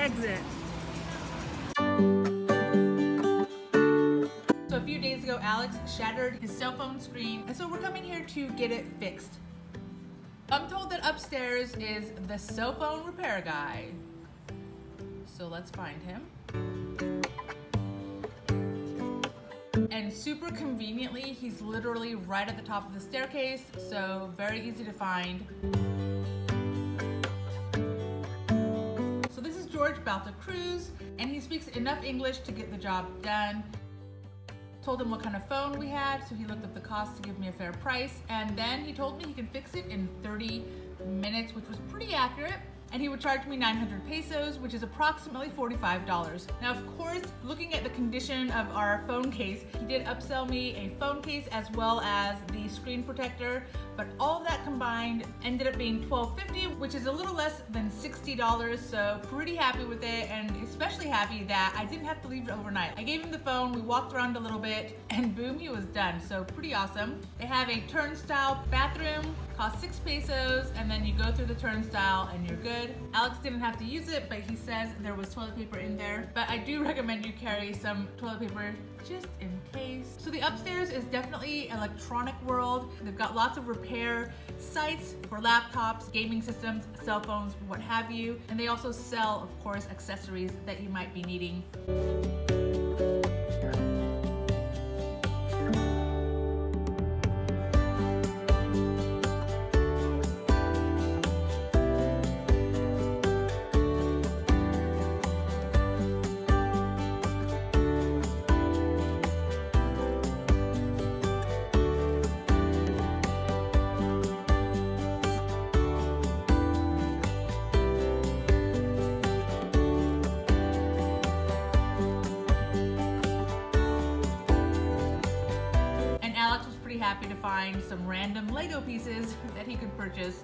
exit. So a few days ago, Alex shattered his cell phone screen, and so we're coming here to get it fixed. I'm told that upstairs is the cell phone repair guy. So let's find him. And super conveniently, he's literally right at the top of the staircase, so very easy to find. So this is George Balta Cruz, and he speaks enough English to get the job done. Told him what kind of phone we had, so he looked up the cost to give me a fair price, and then he told me he can fix it in 30 minutes, which was pretty accurate. And he would charge me 900 pesos, which is approximately $45. Now, of course, looking at the condition of our phone case, he did upsell me a phone case as well as the screen protector, but all of that combined ended up being $12.50, which is a little less than $60, so pretty happy with it, and especially happy that I didn't have to leave it overnight. I gave him the phone, we walked around a little bit, and boom, he was done, so pretty awesome. They have a turnstile bathroom, costs 6 pesos, and then you go through the turnstile and you're good. Alex didn't have to use it, but he says there was toilet paper in there. But I do recommend you carry some toilet paper just in case. So the upstairs is definitely electronic world. They've got lots of repair sites for laptops, gaming systems, cell phones, what have you. And they also sell, of course, accessories that you might be needing. Alex was pretty happy to find some random Lego pieces that he could purchase.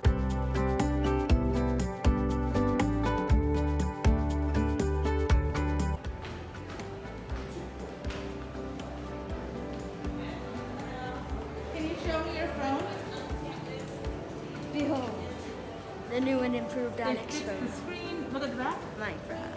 Can you show me your phone? Behold, the new and improved It Alex fits the phone. screen. Look at the back. Minecraft.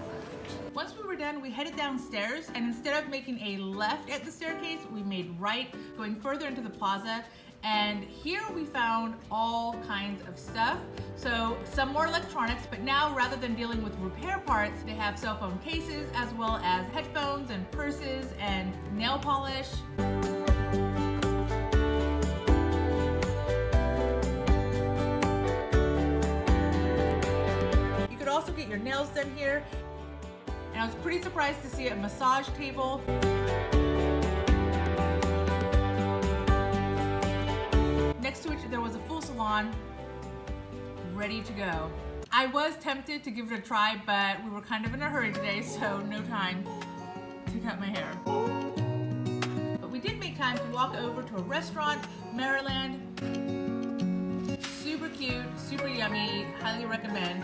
Once we were done, we headed downstairs, and instead of making a left at the staircase, we made right, going further into the plaza. And here we found all kinds of stuff. So some more electronics, but now rather than dealing with repair parts, they have cell phone cases as well as headphones and purses and nail polish. You could also get your nails done here. And I was pretty surprised to see a massage table. Next to it, there was a full salon ready to go. I was tempted to give it a try, but we were kind of in a hurry today, so no time to cut my hair. But we did make time to walk over to a restaurant, Maryland. Super cute, super yummy, highly recommend.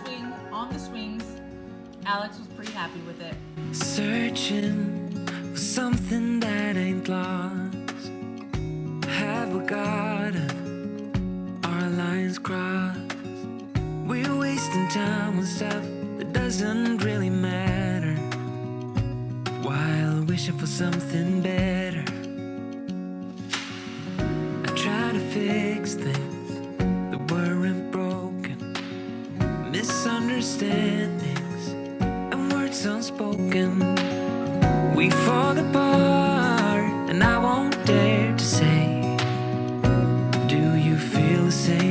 Swing on the swings. Alex was pretty happy with it. Searching for something that ain't lost. Have we got it? Our lines crossed. We're wasting time on stuff that doesn't really matter, while wishing for something better. I try to fix things that weren't broken, misunderstandings and words unspoken. We fall apart, and I won't dare to say, do you feel the same?